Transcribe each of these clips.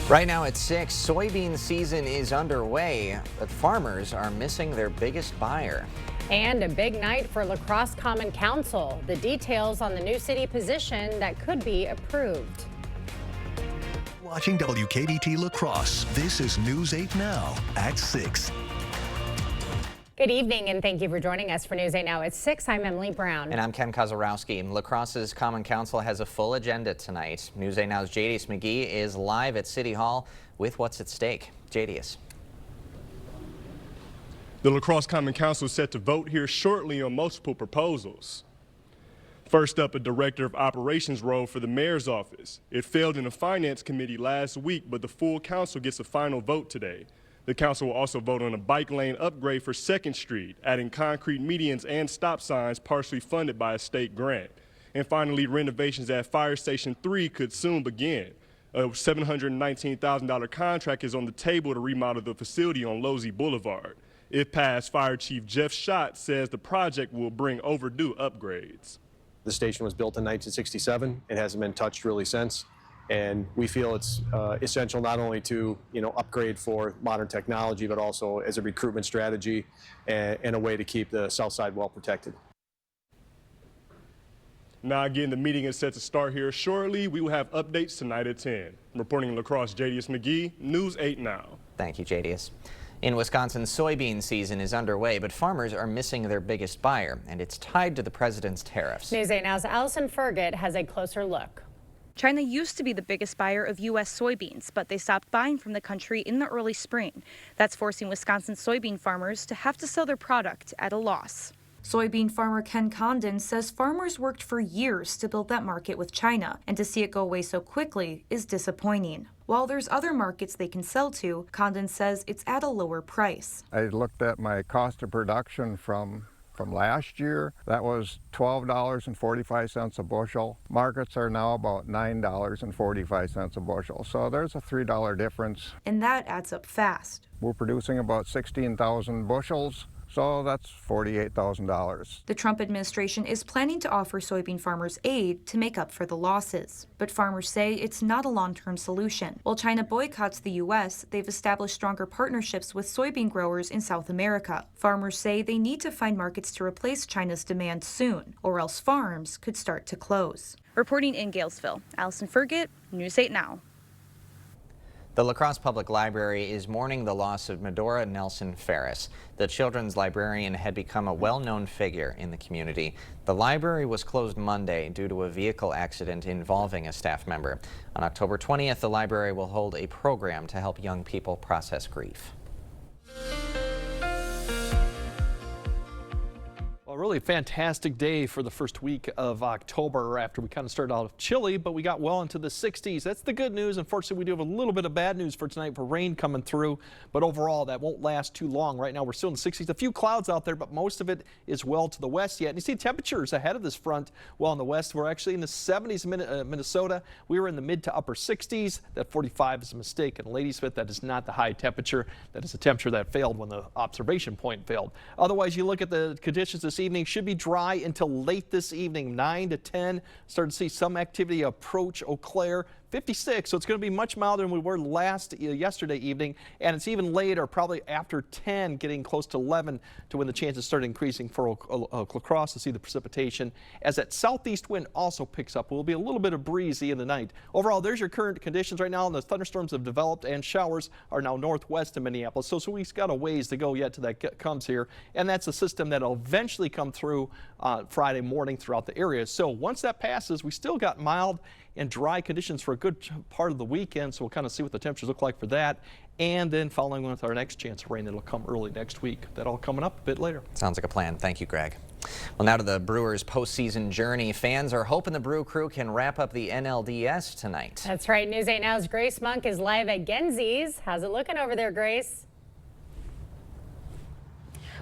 Right now at 6, soybean season is underway, but farmers are missing their biggest buyer. And a big night for La Crosse Common Council. The details on the new city position that could be approved. Watching WKBT La Crosse, this is News 8 Now at 6. Good evening, and thank you for joining us for News 8 Now at 6. I'm Emily Brown. And I'm Ken Kozarowski. La Crosse's Common Council has a full agenda tonight. News 8 Now's Jadius McGee is live at City Hall with what's at stake. Jadius. The La Crosse Common Council is set to vote here shortly on multiple proposals. First up, a director of operations role for the mayor's office. It failed in the finance committee last week, but the full council gets a final vote today. The council will also vote on a bike lane upgrade for 2nd Street, adding concrete medians and stop signs partially funded by a state grant. And finally, renovations at Fire Station 3 could soon begin. A $719,000 contract is on the table to remodel the facility on Losey Boulevard. If passed, Fire Chief Jeff Schott says the project will bring overdue upgrades. The station was built in 1967. It hasn't been touched really since. And we feel it's essential not only to, upgrade for modern technology, but also as a recruitment strategy and a way to keep the South Side well protected. Now again, the meeting is set to start here shortly. We will have updates tonight at 10. Reporting in La Crosse, Jadius McGee, News 8 Now. Thank you, Jadius. In Wisconsin, soybean season is underway, but farmers are missing their biggest buyer, and it's tied to the president's tariffs. News 8 Now's Allison Fergit has a closer look. China used to be the biggest buyer of U.S. soybeans, but they stopped buying from the country in the early spring. That's forcing Wisconsin soybean farmers to have to sell their product at a loss. Soybean farmer Ken Condon says farmers worked for years to build that market with China, and to see it go away so quickly is disappointing. While there's other markets they can sell to, Condon says it's at a lower price. I looked at my cost of production from last year. That was $12.45 a bushel. Markets are now about $9.45 a bushel. So there's a $3 difference. And that adds up fast. We're producing about 16,000 bushels. So that's $48,000. The Trump administration is planning to offer soybean farmers aid to make up for the losses. But farmers say it's not a long-term solution. While China boycotts the U.S., they've established stronger partnerships with soybean growers in South America. Farmers say they need to find markets to replace China's demand soon, or else farms could start to close. Reporting in Galesville, Allison Fergit, News 8 Now. The La Crosse Public Library is mourning the loss of Medora Nelson Ferris. The children's librarian had become a well-known figure in the community. The library was closed Monday due to a vehicle accident involving a staff member. On October 20th, the library will hold a program to help young people process grief. Well, really a fantastic day for the first week of October after we kind of started out chilly, but we got well into the 60s. That's the good news. Unfortunately, we do have a little bit of bad news for tonight for rain coming through, but overall that won't last too long. Right now we're still in the 60s. A few clouds out there, but most of it is well to the west yet. And you see temperatures ahead of this front well in the west. We're actually in the 70s in Minnesota. We were in the mid to upper 60s. That 45 is a mistake. In Ladysmith, that is not the high temperature. That is a temperature that failed when the observation point failed. Otherwise, you look at the conditions this evening, should be dry until late this evening, 9 to 10. Start to see some activity approach Eau Claire. 56, so it's going to be much milder than we were yesterday evening, and it's even later, probably after 10, getting close to 11 to when the chances start increasing for La Crosse to see the precipitation, as that southeast wind also picks up. It will be a little bit of breezy in the night. Overall, there's your current conditions right now, and the thunderstorms have developed, and showers are now northwest of Minneapolis, so we've got a ways to go yet till that comes here, and that's a system that will eventually come through Friday morning throughout the area. So once that passes, we still got mild and dry conditions for a good part of the weekend, so we'll kind of see what the temperatures look like for that. And then following with our next chance of rain that'll come early next week. That all coming up a bit later. Sounds like a plan. Thank you, Greg. Well, now to the Brewers' postseason journey. Fans are hoping the Brew Crew can wrap up the NLDS tonight. That's right. News 8 Now's Grace Monk is live at Genzy's. How's it looking over there, Grace?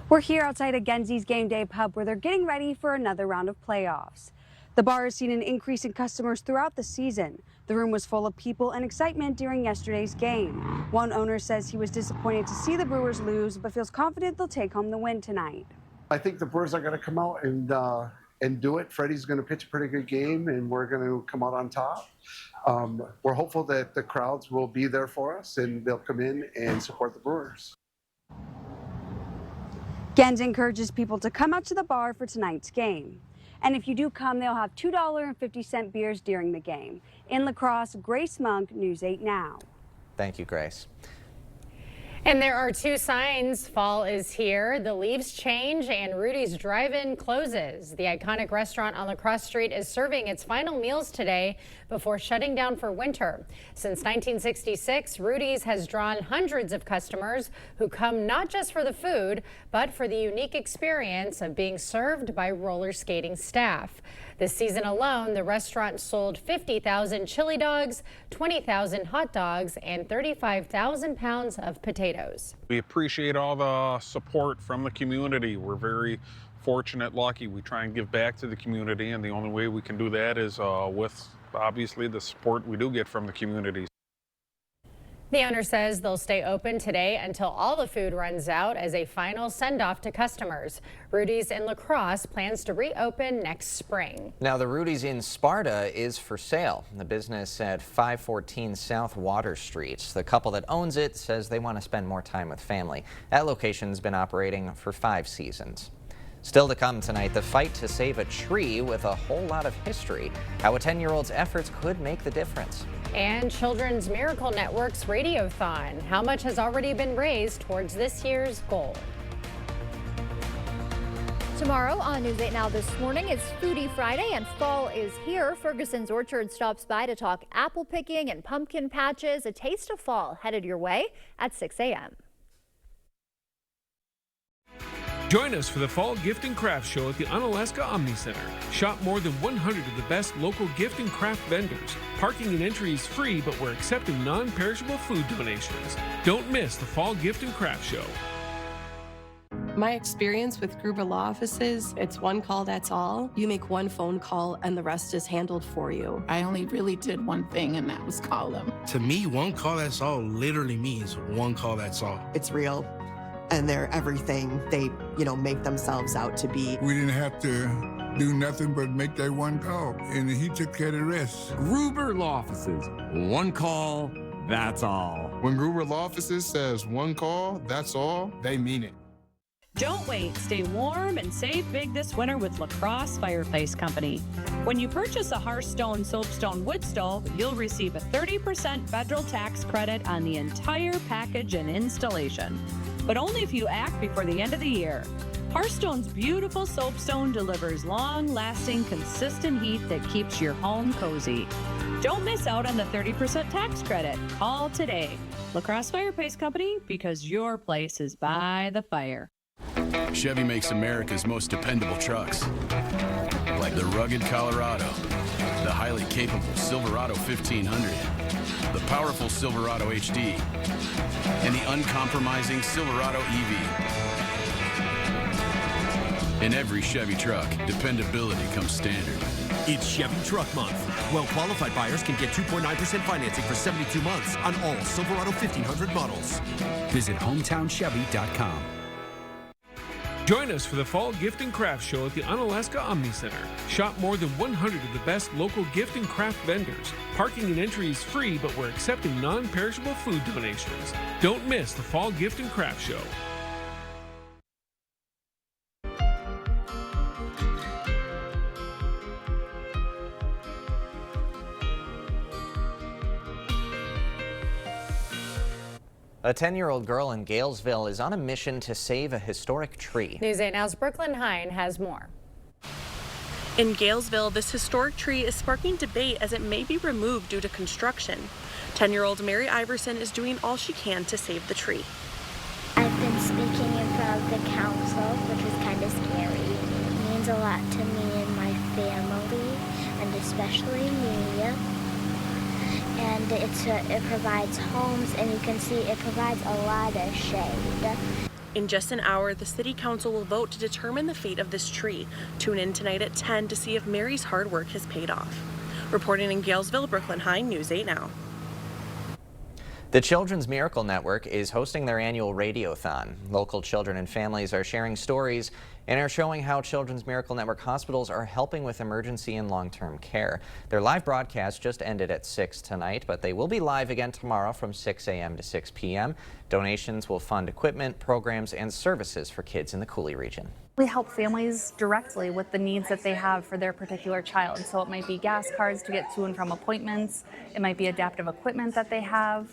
We're here outside of Genzy's Game Day Pub, where they're getting ready for another round of playoffs. The bar has seen an increase in customers throughout the season. The room was full of people and excitement during yesterday's game. One owner says he was disappointed to see the Brewers lose, but feels confident they'll take home the win tonight. I think the Brewers are going to come out and and do it. Freddie's going to pitch a pretty good game, and we're going to come out on top. We're hopeful that the crowds will be there for us, and they'll come in and support the Brewers. Gens encourages people to come out to the bar for tonight's game. And if you do come, they'll have $2.50 beers during the game. In La Crosse, Grace Monk, News 8 Now. Thank you, Grace. And there are two signs fall is here. The leaves change and Rudy's Drive-In closes. The iconic restaurant on La Crosse Street is serving its final meals today before shutting down for winter. Since 1966, Rudy's has drawn hundreds of customers who come not just for the food, but for the unique experience of being served by roller skating staff. This season alone, the restaurant sold 50,000 chili dogs, 20,000 hot dogs, and 35,000 pounds of potatoes. We appreciate all the support from the community. We're very fortunate, lucky. We try and give back to the community, and the only way we can do that is with, obviously, the support we do get from the community. The owner says they'll stay open today until all the food runs out as a final send-off to customers. Rudy's in La Crosse plans to reopen next spring. Now, the Rudy's in Sparta is for sale. The business at 514 South Water Street. The couple that owns it says they want to spend more time with family. That location's been operating for 5 seasons. Still to come tonight, the fight to save a tree with a whole lot of history. How a 10-year-old's efforts could make the difference. And Children's Miracle Network's Radiothon. How much has already been raised towards this year's goal? Tomorrow on News 8 Now this morning, it's Foodie Friday and fall is here. Ferguson's Orchard stops by to talk apple picking and pumpkin patches. A taste of fall headed your way at 6 a.m. Join us for the Fall Gift and Craft Show at the Unalaska Omni Center. Shop more than 100 of the best local gift and craft vendors. Parking and entry is free, but we're accepting non-perishable food donations. Don't miss the Fall Gift and Craft Show. My experience with Gruber Law Offices, it's one call, that's all. You make one phone call and the rest is handled for you. I only really did one thing, and that was call them. To me, one call, that's all literally means one call, that's all. It's real. And they're everything they, make themselves out to be. We didn't have to do nothing but make that one call, and he took care of the rest. Gruber Law Offices, one call, that's all. When Gruber Law Offices says one call, that's all, they mean it. Don't wait. Stay warm and save big this winter with La Crosse Fireplace Company. When you purchase a Hearthstone Soapstone Wood Stove, you'll receive a 30% federal tax credit on the entire package and installation. But only if you act before the end of the year. Hearthstone's beautiful soapstone delivers long-lasting, consistent heat that keeps your home cozy. Don't miss out on the 30% tax credit. Call today. La Crosse Fireplace Company, because your place is by the fire. Chevy makes America's most dependable trucks, like the rugged Colorado, the highly capable Silverado 1500, the powerful Silverado HD, and the uncompromising Silverado EV. In every Chevy truck, dependability comes standard. It's Chevy Truck Month. Well-qualified buyers can get 2.9% financing for 72 months on all Silverado 1500 models. Visit HometownChevy.com. Join us for the Fall Gift and Craft Show at the Unalaska Omni Center. Shop more than 100 of the best local gift and craft vendors. Parking and entry is free, but we're accepting non-perishable food donations. Don't miss the Fall Gift and Craft Show. A 10-year-old girl in Galesville is on a mission to save a historic tree. News 8 Now's Brooklyn Hine has more. In Galesville, this historic tree is sparking debate as it may be removed due to construction. 10-year-old Mary Iverson is doing all she can to save the tree. I've been speaking in front of the council, which is kind of scary. It means a lot to me and my family, and especially me. And it provides homes, and you can see it provides a lot of shade. In just an hour, the City Council will vote to determine the fate of this tree. Tune in tonight at 10 to see if Mary's hard work has paid off. Reporting in Galesville, Brooklyn Hine, News 8 Now. The Children's Miracle Network is hosting their annual Radiothon. Local children and families are sharing stories and are showing how Children's Miracle Network hospitals are helping with emergency and long-term care. Their live broadcast just ended at 6 tonight, but they will be live again tomorrow from 6 a.m. to 6 p.m. Donations will fund equipment, programs, and services for kids in the Coulee region. We help families directly with the needs that they have for their particular child. So it might be gas cards to get to and from appointments. It might be adaptive equipment that they have.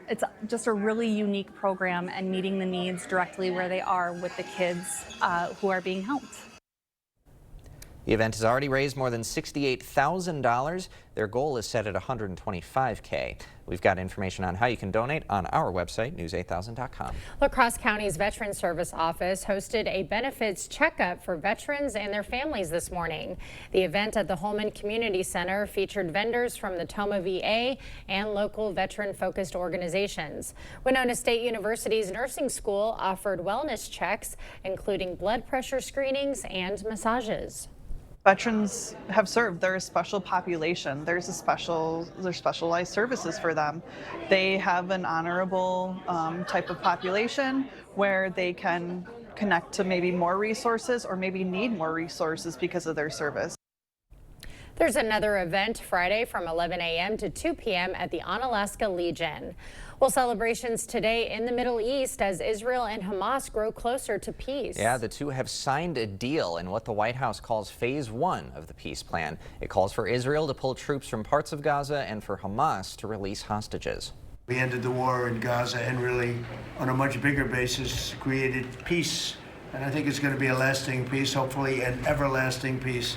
It's just a really unique program and meeting the needs directly where they are with the kids who are being helped. The event has already raised more than $68,000. Their goal is set at $125K. We've got information on how you can donate on our website, news8000.com. La Crosse County's Veterans Service Office hosted a benefits checkup for veterans and their families this morning. The event at the Holman Community Center featured vendors from the Toma VA and local veteran-focused organizations. Winona State University's nursing school offered wellness checks, including blood pressure screenings and massages. Veterans have served. They're a special population. There's specialized services for them. They have an honorable type of population where they can connect to maybe more resources or maybe need more resources because of their service. There's another event Friday from 11 a.m. to 2 p.m. at the Onalaska Legion. Well, celebrations today in the Middle East as Israel and Hamas grow closer to peace. Yeah, the two have signed a deal in what the White House calls phase 1 of the peace plan. It calls for Israel to pull troops from parts of Gaza and for Hamas to release hostages. We ended the war in Gaza and really, on a much bigger basis, created peace. And I think it's going to be a lasting peace, hopefully an everlasting peace.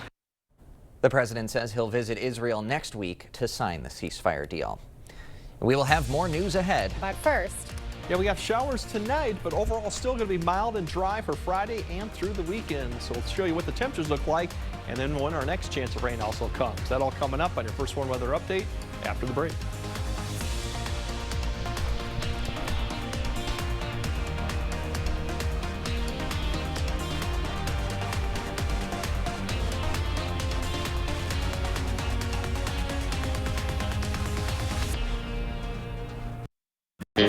The president says he'll visit Israel next week to sign the ceasefire deal. We will have more news ahead. But first, yeah, we got showers tonight, but overall still going to be mild and dry for Friday and through the weekend. So we'll show you what the temperatures look like and then when our next chance of rain also comes. That all coming up on your First Warn Weather Update after the break.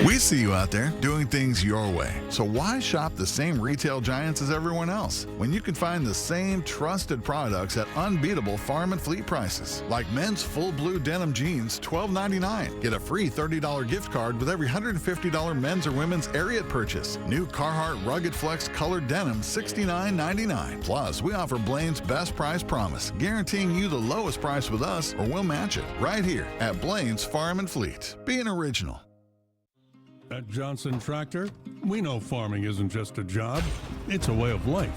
We see you out there doing things your way. So why shop the same retail giants as everyone else when you can find the same trusted products at unbeatable farm and fleet prices? Like men's full blue denim jeans, $12.99. Get a free $30 gift card with every $150 men's or women's Ariat purchase. New Carhartt Rugged Flex colored denim, $69.99. Plus, we offer Blaine's Best Price Promise, guaranteeing you the lowest price with us or we'll match it right here at Blaine's Farm and Fleet. Be an original. At Johnson Tractor, we know farming isn't just a job, it's a way of life.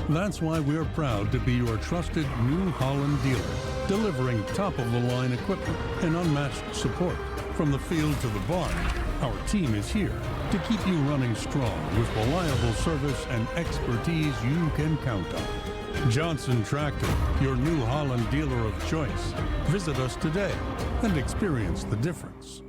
That's why we're proud to be your trusted New Holland dealer, delivering top-of-the-line equipment and unmatched support. From the field to the barn, our team is here to keep you running strong with reliable service and expertise you can count on. Johnson Tractor, your New Holland dealer of choice. Visit us today and experience the difference.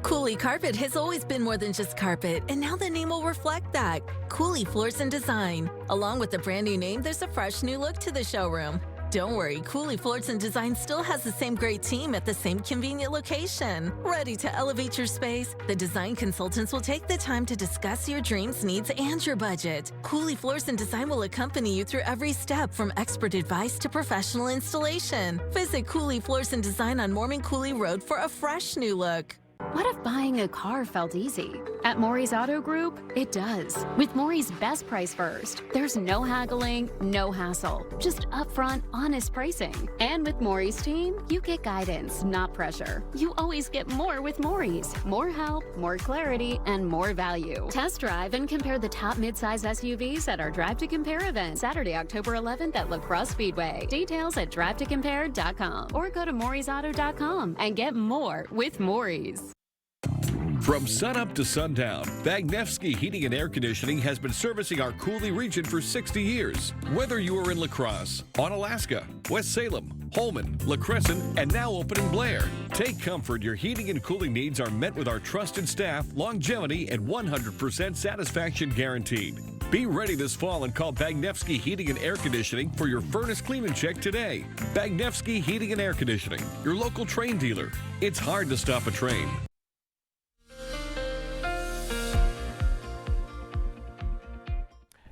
Coulee Carpet has always been more than just carpet, and now the name will reflect that. Coulee Floors and Design. Along with the brand new name, there's a fresh new look to the showroom. Don't worry, Coulee Floors and Design still has the same great team at the same convenient location. Ready to elevate your space? The design consultants will take the time to discuss your dreams, needs, and your budget. Coulee Floors and Design will accompany you through every step from expert advice to professional installation. Visit Coulee Floors and Design on Mormon Coulee Road for a fresh new look. What if buying a car felt easy? At Maury's Auto Group, it does. With Maury's Best Price First, there's no haggling, no hassle, just upfront, honest pricing. And with Maury's team, you get guidance, not pressure. You always get more with Maury's. More help, more clarity, and more value. Test drive and compare the top midsize SUVs at our Drive to Compare event, Saturday, October 11th at La Crosse Speedway. Details at drivetocompare.com or go to Maury'sAuto.com and get more with Maury's. From sunup to sundown, Bagnevsky Heating and Air Conditioning has been servicing our Coulee region for 60 years. Whether you are in La Crosse, Onalaska, West Salem, Holman, La Crescent, and now open in Blair, take comfort your heating and cooling needs are met with our trusted staff, longevity, and 100% satisfaction guaranteed. Be ready this fall and call Bagnevsky Heating and Air Conditioning for your furnace clean and check today. Bagnevsky Heating and Air Conditioning, your local train dealer. It's hard to stop a train.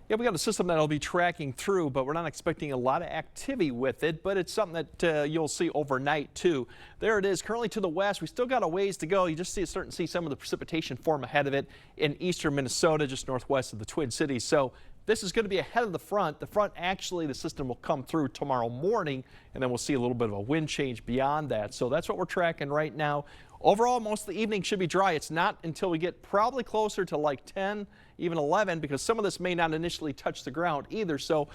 Yeah, we got a system that'll be tracking through, but we're not expecting a lot of activity with it, but it's something that you'll see overnight too. There it is, currently to the west. We still got a ways to go. You just starting to see some of the precipitation form ahead of it in eastern Minnesota, just northwest of the Twin Cities. So this is going to be ahead of the front. The front, actually, the system will come through tomorrow morning, and then we'll see a little bit of a wind change beyond that. So that's what we're tracking right now. Overall, most of the evening should be dry. It's not until we get probably closer to like 10, even 11, because some of this may not initially touch the ground either. So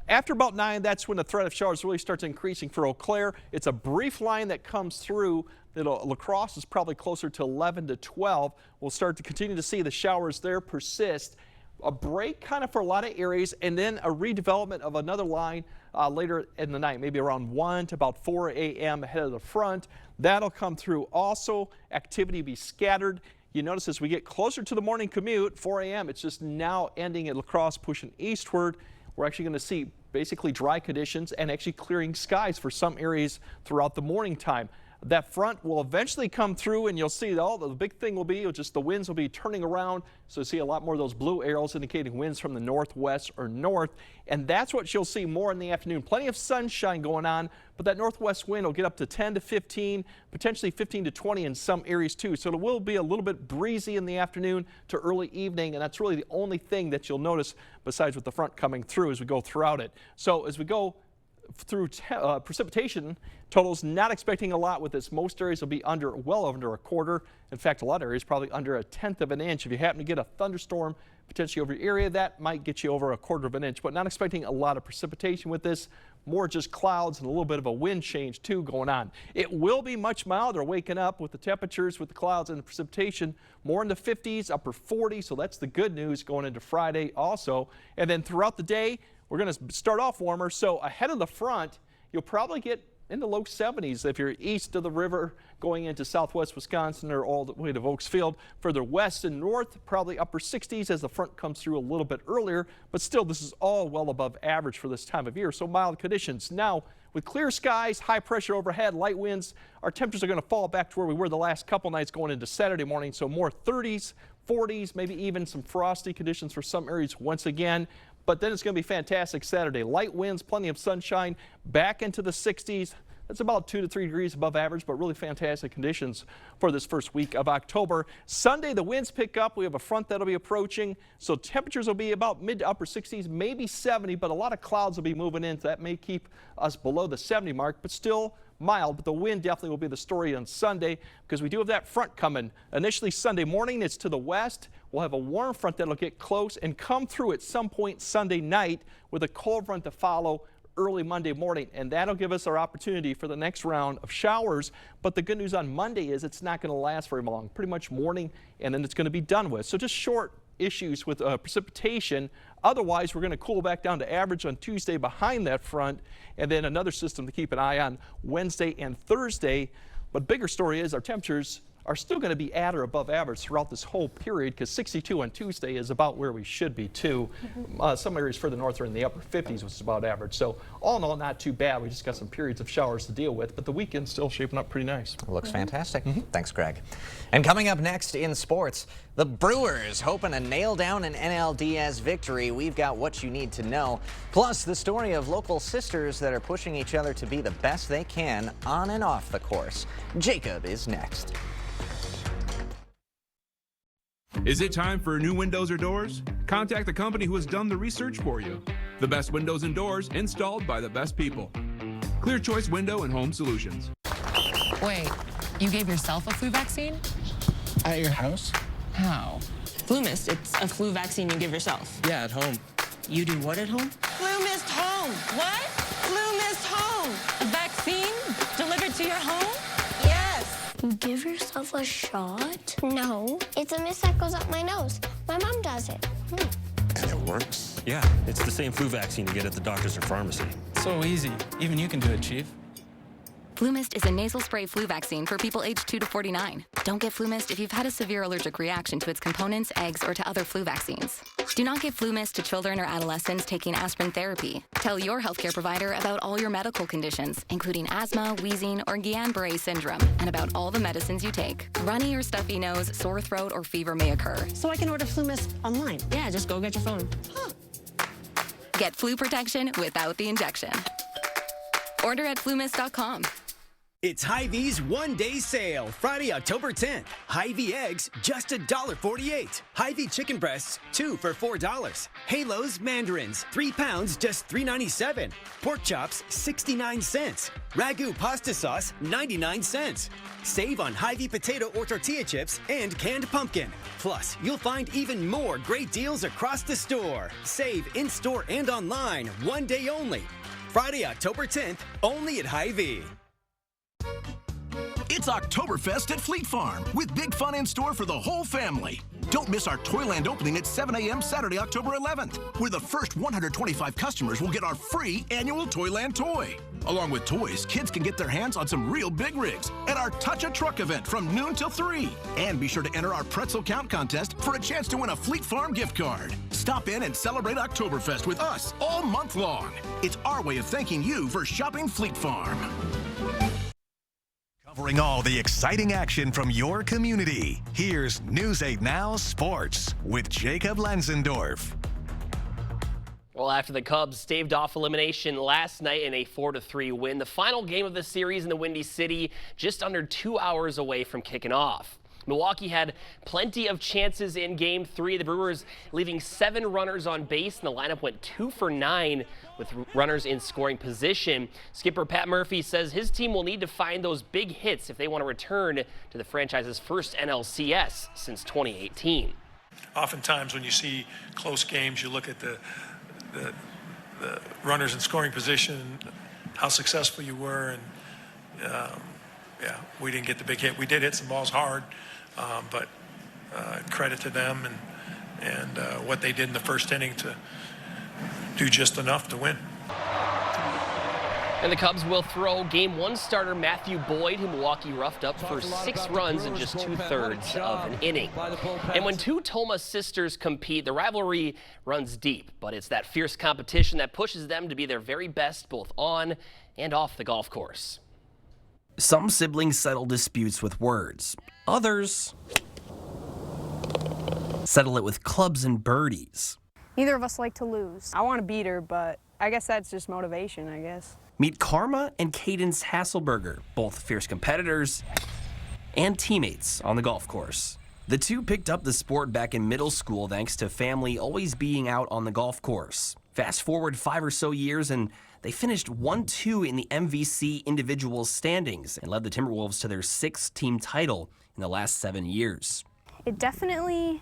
after about 9, that's when the threat of showers really starts increasing for Eau Claire. It's a brief line that comes through. La Crosse is probably closer to 11 to 12. We'll start to continue to see the showers there persist. A break kind of for a lot of areas, and then a redevelopment of another line later in the night, maybe around 1 to about 4 a.m. ahead of the front. That'll come through. Also, activity be scattered. You notice as we get closer to the morning commute, 4 a.m., it's just now ending at La Crosse, pushing eastward. We're actually going to see basically dry conditions and actually clearing skies for some areas throughout the morning time. That front will eventually come through, and you'll see the big thing will be just the winds will be turning around. So you see a lot more of those blue arrows indicating winds from the northwest or north. And that's what you'll see more in the afternoon. Plenty of sunshine going on, but that northwest wind will get up to 10 to 15, potentially 15 to 20 in some areas too. So it will be a little bit breezy in the afternoon to early evening, and that's really the only thing that you'll notice besides with the front coming through as we go throughout it. So as we go through precipitation totals, not expecting a lot with this. Most areas will be well under a quarter. In fact, a lot of areas probably under 1/10 of an inch. If you happen to get a thunderstorm potentially over your area, that might get you over 1/4 of an inch, but not expecting a lot of precipitation with this. More just clouds and a little bit of a wind change too going on. It will be much milder waking up with the temperatures, with the clouds and the precipitation, more in the 50s, upper 40s. So that's the good news going into Friday also. And then throughout the day, we're going to start off warmer. So ahead of the front, you'll probably get in the low 70s if you're east of the river going into southwest Wisconsin or all the way to Vokesfield. Further west and north, probably upper 60s as the front comes through a little bit earlier. But still, this is all well above average for this time of year. So mild conditions. Now, with clear skies, high pressure overhead, light winds, our temperatures are going to fall back to where we were the last couple nights going into Saturday morning. So more 30s, 40s, maybe even some frosty conditions for some areas once again. But then it's going to be fantastic Saturday. Light winds, plenty of sunshine, back into the 60s. That's about 2 to 3 degrees above average, but really fantastic conditions for this first week of October. Sunday, the winds pick up. We have a front that'll be approaching, so temperatures will be about mid to upper 60s, maybe 70, but a lot of clouds will be moving in, so that may keep us below the 70 mark, but still mild. But the wind definitely will be the story on Sunday because we do have that front coming. Initially Sunday morning, it's to the west. We'll have a warm front that'll get close and come through at some point Sunday night with a cold front to follow early Monday morning, and that'll give us our opportunity for the next round of showers. But the good news on Monday is it's not going to last very long, pretty much morning, and then it's going to be done with. So just short issues with precipitation. Otherwise, we're going to cool back down to average on Tuesday behind that front, and then another system to keep an eye on Wednesday and Thursday. But bigger story is our temperatures are still going to be at or above average throughout this whole period, because 62 on Tuesday is about where we should be too. Some areas further north are in the upper 50s, which is about average. So all in all, not too bad. We just got some periods of showers to deal with, but the weekend's still shaping up pretty nice. Looks fantastic. Thanks, Greg. And coming up next in sports, the Brewers hoping to nail down an NLDS victory. We've got what you need to know. Plus, the story of local sisters that are pushing each other to be the best they can on and off the course. Jacob is next. Is it time for new windows or doors? Contact the company who has done the research for you. The best windows and doors installed by the best people. Clear Choice Window and Home Solutions. Wait, you gave yourself a flu vaccine? At your house? How? FluMist, it's a flu vaccine you give yourself. Yeah, at home. You do what at home? FluMist Home. What? FluMist Home. A vaccine delivered to your home? Give yourself a shot? No, it's a mist that goes up my nose. My mom does it. And it works? Yeah, it's the same flu vaccine you get at the doctor's or pharmacy. So easy. Even you can do it, Chief. FluMist is a nasal spray flu vaccine for people aged 2 to 49. Don't get FluMist if you've had a severe allergic reaction to its components, eggs, or to other flu vaccines. Do not give FluMist to children or adolescents taking aspirin therapy. Tell your healthcare provider about all your medical conditions, including asthma, wheezing, or Guillain-Barré syndrome, and about all the medicines you take. Runny or stuffy nose, sore throat, or fever may occur. So I can order FluMist online. Yeah, just go get your phone. Get flu protection without the injection. Order at flumist.com. It's Hy-Vee's one-day sale, Friday, October 10th. Hy-Vee eggs, just $1.48. Hy-Vee chicken breasts, 2 for $4. Halos mandarins, 3 pounds, just $3.97. Pork chops, 69 cents. Ragu pasta sauce, 99 cents. Save on Hy-Vee potato or tortilla chips and canned pumpkin. Plus, you'll find even more great deals across the store. Save in-store and online, one day only. Friday, October 10th, only at Hy-Vee. It's Oktoberfest at Fleet Farm with big fun in store for the whole family. Don't miss our Toyland opening at 7 a.m. Saturday, October 11th, where the first 125 customers will get our free annual Toyland toy. Along with toys, kids can get their hands on some real big rigs at our Touch a Truck event from noon till 3. And be sure to enter our pretzel count contest for a chance to win a Fleet Farm gift card. Stop in and celebrate Oktoberfest with us all month long. It's our way of thanking you for shopping Fleet Farm. Covering all the exciting action from your community, here's News 8 Now Sports with Jacob Lenzendorf. Well, after the Cubs staved off elimination last night in a 4-3 win, the final game of the series in the Windy City just under 2 hours away from kicking off. Milwaukee had plenty of chances in Game 3. The Brewers leaving 7 runners on base, and the lineup went 2 for 9 with runners in scoring position. Skipper Pat Murphy says his team will need to find those big hits if they want to return to the franchise's first NLCS since 2018. Oftentimes when you see close games, you look at the runners in scoring position, how successful you were, and yeah, we didn't get the big hit. We did hit some balls hard, but credit to them and what they did in the first inning to do just enough to win. And the Cubs will throw Game 1 starter Matthew Boyd, who Milwaukee roughed up for 6 runs in just 2/3 of an inning. And when two Thomas sisters compete, the rivalry runs deep, but it's that fierce competition that pushes them to be their very best both on and off the golf course. Some siblings settle disputes with words. Others settle it with clubs and birdies. Neither of us like to lose. I want to beat her, but I guess that's just motivation, I guess. Meet Karma and Cadence Hasselberger, both fierce competitors and teammates on the golf course. The two picked up the sport back in middle school thanks to family always being out on the golf course. Fast forward 5 or so years and they finished 1-2 in the MVC individual standings and led the Timberwolves to their 6th team title in the last 7 years. It definitely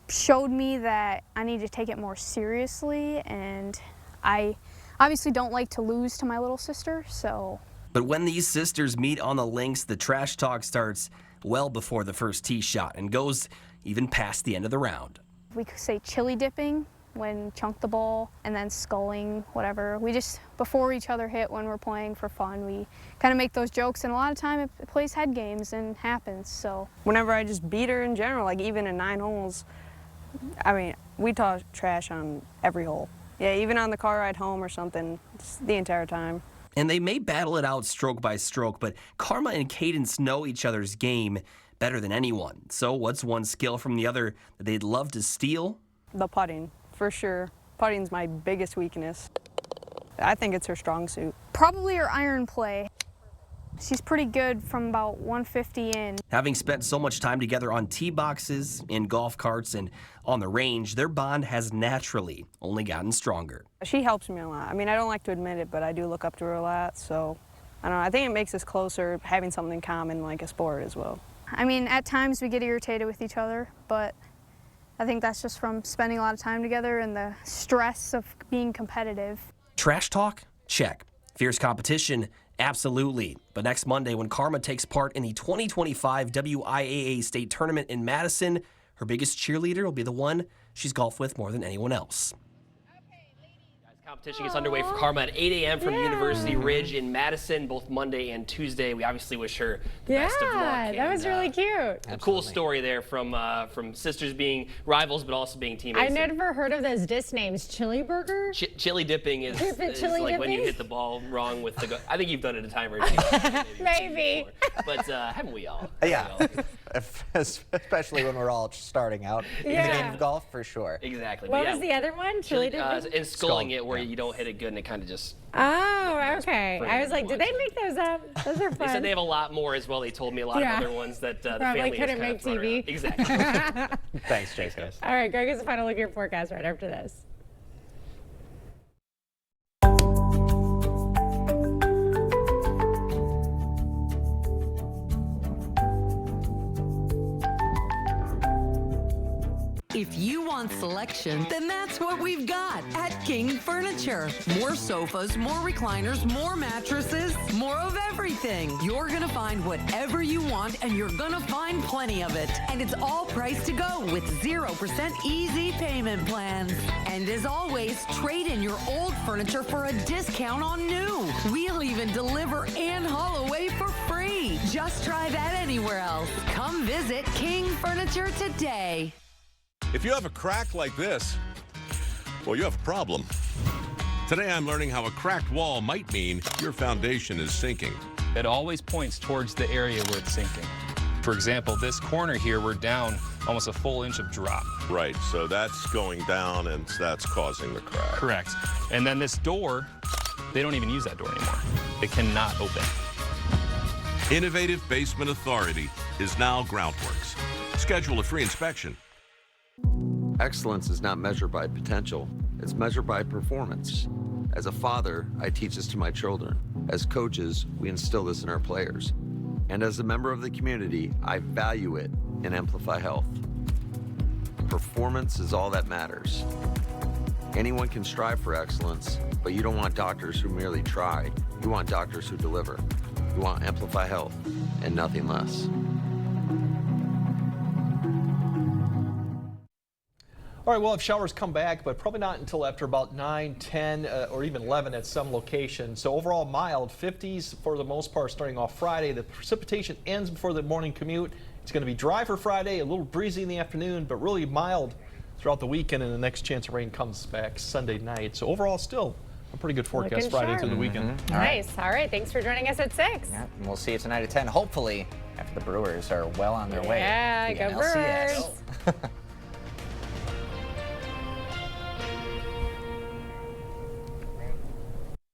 showed me that I need to take it more seriously, and I obviously don't like to lose to my little sister, so. But when these sisters meet on the links, the trash talk starts well before the first tee shot and goes even past the end of the round. We could say chili dipping when chunk the ball, and then sculling, whatever. We just, before each other hit when we're playing for fun, we kind of make those jokes, and a lot of time it plays head games and happens, so. Whenever I just beat her in general, like even in 9 holes, I mean, we talk trash on every hole. Yeah, even on the car ride home or something, the entire time. And they may battle it out stroke by stroke, but Karma and Cadence know each other's game better than anyone. So what's one skill from the other that they'd love to steal? The putting, for sure. Putting's my biggest weakness. I think it's her strong suit. Probably her iron play. She's pretty good from about 150 in. Having spent so much time together on tee boxes, in golf carts, and on the range, their bond has naturally only gotten stronger. She helps me a lot. I mean, I don't like to admit it, but I do look up to her a lot, so I don't know. I think it makes us closer, having something in common like a sport as well. I mean, at times we get irritated with each other, but I think that's just from spending a lot of time together and the stress of being competitive. Trash talk? Check. Fierce competition? Absolutely. But next Monday, when Karma takes part in the 2025 WIAA State Tournament in Madison, her biggest cheerleader will be the one she's golfed with more than anyone else. Competition gets underway for Karma at 8 a.m. from University Ridge in Madison, both Monday and Tuesday. We obviously wish her the best of luck. Yeah, that was really cute. A cool story there from sisters being rivals, but also being teammates. I never heard of those dish names. Chili burger? Chili dipping is chili like when you dipping? hit the ball wrong with the. I think you've done it a time or two. Maybe. But haven't we all? Yeah, especially when we're all starting out in the game of golf, for sure. Exactly. What was the other one? Chili dipping? And sculling it, where you don't hit it good and it kind of just. Oh, okay. I was like, did they make those up? Those are fun. They said they have a lot more as well. They told me a lot of other ones that the Probably family couldn't has make kind of TV. Exactly. Thanks, Jacob. All right, Greg has a final look at your forecast right after this. If you want selection, then that's what we've got at King Furniture. More sofas, more recliners, more mattresses, more of everything. You're gonna find whatever you want, and you're gonna find plenty of it. And it's all priced to go with 0% easy payment plans. And as always, trade in your old furniture for a discount on new. We'll even deliver and haul away for free. Just try that anywhere else. Come visit King Furniture today. If you have a crack like this, well, you have a problem. Today I'm learning how a cracked wall might mean your foundation is sinking. It always points towards the area where it's sinking. For example, this corner here, we're down almost a full inch of drop. Right, so that's going down and that's causing the crack. Correct. And then this door, they don't even use that door anymore. It cannot open. Innovative Basement Authority is now Groundworks. Schedule a free inspection. Excellence is not measured by potential, it's measured by performance. As a father, I teach this to my children. As coaches, we instill this in our players. And as a member of the community, I value it in Amplify Health. Performance is all that matters. Anyone can strive for excellence, but you don't want doctors who merely try. You want doctors who deliver. You want Amplify Health and nothing less. All right, we'll have showers come back, but probably not until after about 9, 10, or even 11 at some locations. So overall mild, 50s for the most part starting off Friday. The precipitation ends before the morning commute. It's going to be dry for Friday, a little breezy in the afternoon, but really mild throughout the weekend, and the next chance of rain comes back Sunday night. So overall still a pretty good forecast Friday through the weekend. Nice. All right, thanks for joining us at 6. Yeah, and we'll see you tonight at 10, hopefully, after the Brewers are well on their way. Yeah, to the go NLCS. Brewers.